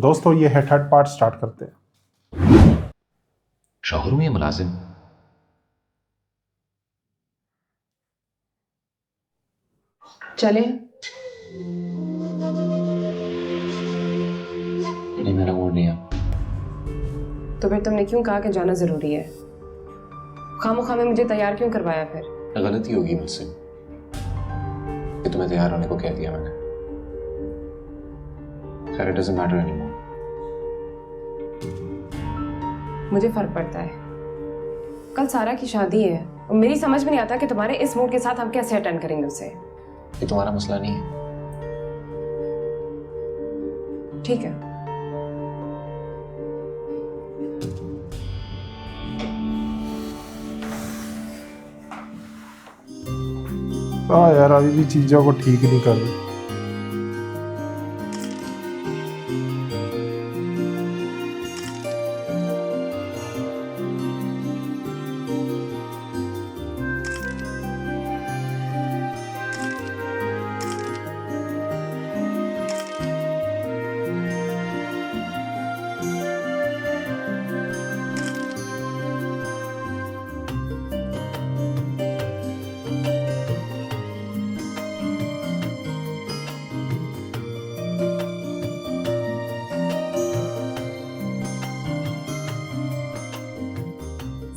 दोस्तों ये है थर्ड पार्ट, स्टार्ट करते हैं। शोहरूम या मुलाजिम? चले? नहीं, मेरा मूड नहीं है। तो फिर तुमने क्यों कहा कि जाना जरूरी है? खामोखा में मुझे तैयार क्यों करवाया फिर? गलती होगी मुझसे कि तुम्हें तैयार होने को कह दिया मैंने। खैर, इट डजंट मैटर एनीमोर। मुझे फर्क पड़ता है। कल सारा की शादी है और मेरी समझ में नहीं आता कि तुम्हारे इस मूड के साथ हम कैसे अटेंड करेंगे उसे। ये तुम्हारा मसला नहीं है। ठीक है, यार अभी भी चीजों को ठीक नहीं कर रही।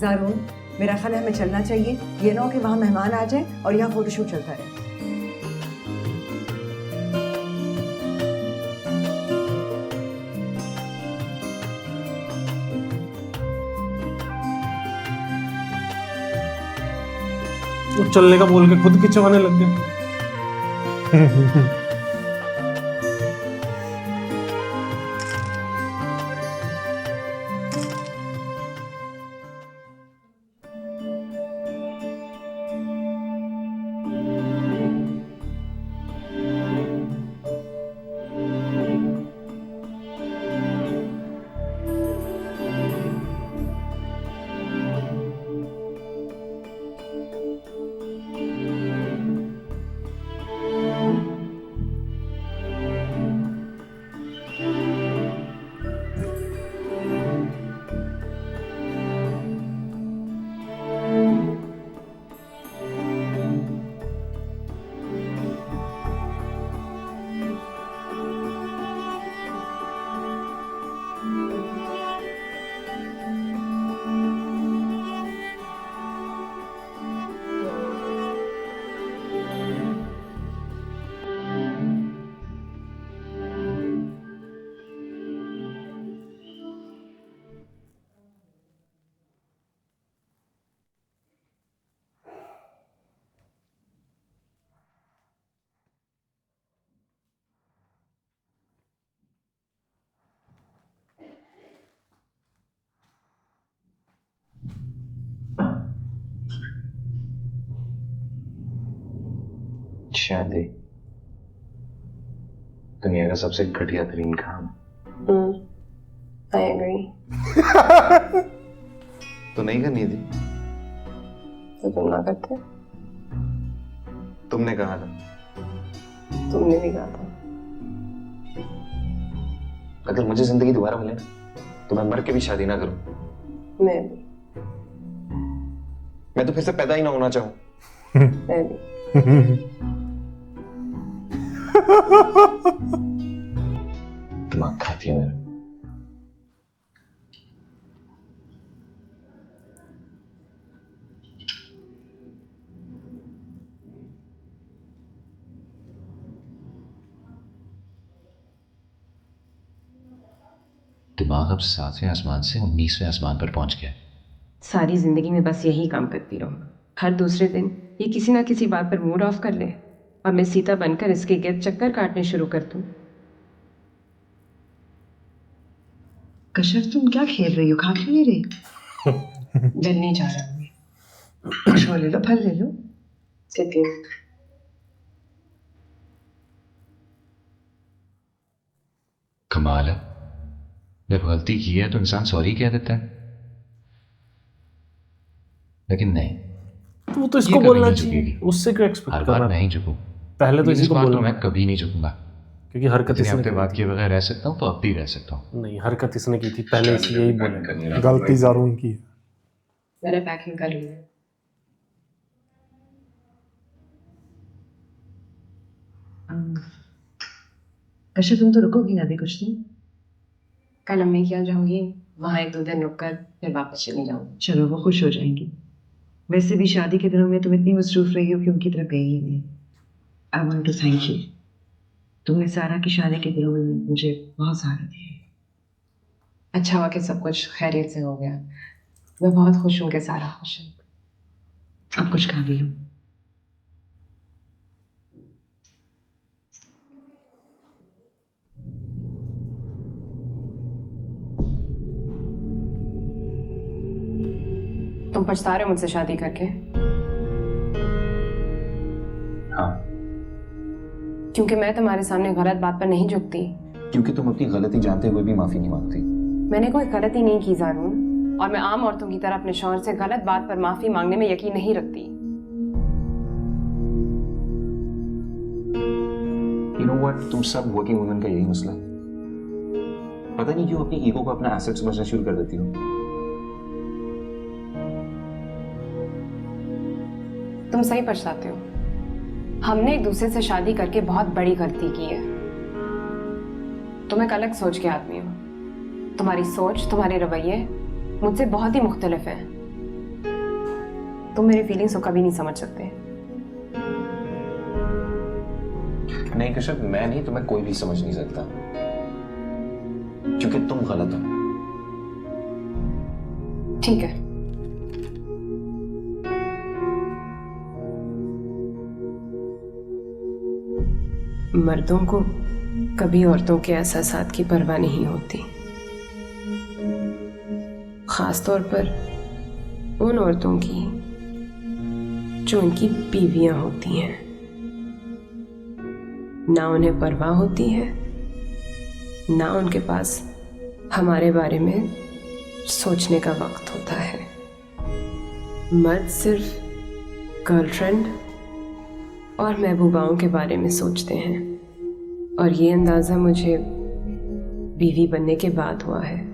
ज़ारून, मेरा ख्याल है हमें चलना चाहिए। ये ना हो कि वहाँ मेहमान आ जाए और यहाँ फोटोशूट चलता रहे। वो चलने का बोल के खुद खिंचवाने लग गए। शादी दुनिया का सबसे घटिया तरीन काम। I agree. तो नहीं करनी थी। तो तुम ना करते? तुमने कहा था। तुमने भी कहा था। अगर मुझे जिंदगी दोबारा मिले ना तो मैं मर के भी शादी ना करूं। मैं भी। मैं तो फिर से पैदा ही ना होना चाहूं। मैं भी। दिमाग खाती है मेरा। दिमाग अब 7वें आसमान से 19वें आसमान पर पहुंच गया है। सारी जिंदगी में बस यही काम करती रहूं। हर दूसरे दिन ये किसी ना किसी बात पर मूड ऑफ कर ले और मैं सीता बनकर इसके गिर्द चक्कर काटने शुरू कर दूं। कशर, तुम क्या खेल रही हो? खा क्यों नहीं रही? दिल नहीं जा रहा मैं। कुछ वो ले लो, फल ले लो। ठीक है। कमाल है, जब गलती की है तो इंसान सॉरी कह देता है, लेकिन नहीं। वो तो ये इसको कभी बोलना नहीं चाहिए, झुकेगी। उससे क्यों हर एक्सपेक्ट बार करना? मैं ही झुकूं। पहले तो इस इसी को बार तो बोलना मैं पड़ेगा कभी नहीं झुकूंगा। क्योंकि हरकत इतने इसने हफ्ते की बाद थी। किए बगैर रह सकता हूँ तो अब भी रह सकता हूँ। नहीं, हरकत इसने की थी पहले, इसलिए ही बोले। गलती ज़ारून की है। मैंने पैकिंग कर ली है। अच्छा तुम तो रुकोगी ना अभी कुछ दिन? कल अम्मी के यहाँ जाऊंगी, वहाँ 1-2 दिन रुक कर फिर वापस चली जाऊंगी। चलो वो खुश हो जाएंगी। वैसे भी शादी के दिनों में तुम इतनी मसरूफ रही हो कि उनकी तरफ गई ही नहीं। I want to thank you. तुमने सारा की शादी के दिनों में मुझे बहुत सहारा दिया। अच्छा हुआ कि सब कुछ खैरियत से हो गया। मैं बहुत खुश हूँ कि सारा खुश है। अब कुछ खा भी लो। तुम पछता रहे हो मुझसे शादी करके? हाँ, क्योंकि मैं तुम्हारे सामने गलत बात पर नहीं झुकती। क्योंकि तुम अपनी गलती जानते हुए भी माफी नहीं मांगती। मैंने कोई गलती नहीं की ज़ारून, और मैं आम औरतों की तरह अपने शौहर से गलत बात पर माफी मांगने में यकीन नहीं रखती। You know what? तुम सब वर्किंग वुमेन का यही मसला है। पता नहीं क्यों अपनी ईगो को अपना एसेट समझना शुरू कर देती हो। तुम सही पछताते हो। हमने एक दूसरे से शादी करके बहुत बड़ी गलती की है। तुम एक अलग सोच के आदमी हो। तुम्हारी सोच, तुम्हारे रवैये मुझसे बहुत ही मुख्तलिफ हैं। तुम मेरी फीलिंग्स को कभी नहीं समझ सकते। नहीं कश्यप, मैं नहीं, तुम्हें कोई भी समझ नहीं सकता, क्योंकि तुम गलत हो। ठीक है। मर्दों को कभी औरतों के एहसासात की परवाह नहीं होती, खास तौर पर उन औरतों की जो उनकी बीवियां होती हैं। ना उन्हें परवाह होती है, ना उनके पास हमारे बारे में सोचने का वक्त होता है। मर्द सिर्फ गर्लफ्रेंड और महबूबाओं के बारे में सोचते हैं, और ये अंदाज़ा मुझे बीवी बनने के बाद हुआ है।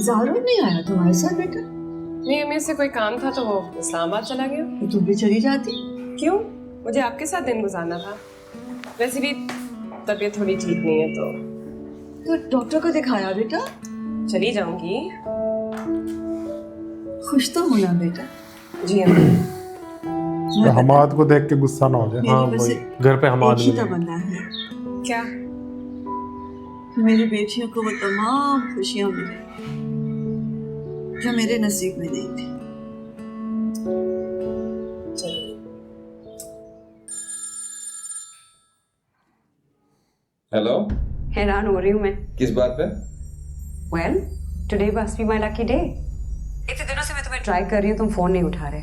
ज़ारून नहीं आया तुम्हारे साथ बेटा? नहीं, अम्मी से कोई काम था तो वो इस्लामाबाद चला गया। तो तुम भी चली जाती। क्यों? मुझे आपके साथ दिन गुजारना था। वैसे भी तबीयत थोड़ी ठीक नहीं है तो डॉक्टर को दिखाया बेटा? चली जाऊंगी। खुश तो होना बेटा। जी अम्मी। हमाद को देख के गुस्सा ना हो जाए। हाँ मेरी बस वही, घर पे हम एक ही आदमी तमन्ना है क्या? कि मेरी बेटियों को वो तमाम खुशियां मिले जो मेरे नसीब में नहीं थी। हेलो, हैरान हो रही हूँ मैं। किस बात पे? Well, today must be my lucky day. इतने दिनों से मैं तुम्हें ट्राई कर रही हूँ, तुम फोन नहीं उठा रहे।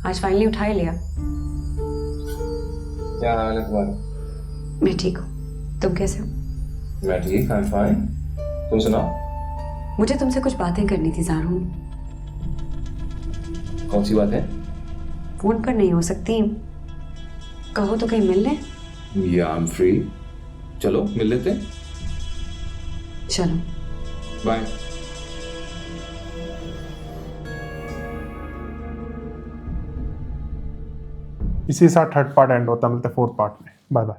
आज फाइनली उठा ही लिया। क्या हाल है तुम्हारा? मैं ठीक हूँ, तुम कैसे हो? मैं ठीक, आई एम फाइन। तुम सुनाओ, मुझे तुमसे कुछ बातें करनी थी ज़ारून। कौन सी बात है? फोन पर नहीं हो सकती, कहो तो कहीं मिल लें। या आई एम फ्री, चलो मिल लेते हैं। चलो बाय। इसी साथ थर्ड पार्ट एंड होता है, मिलते हैं फोर्थ पार्ट में। Bye bye.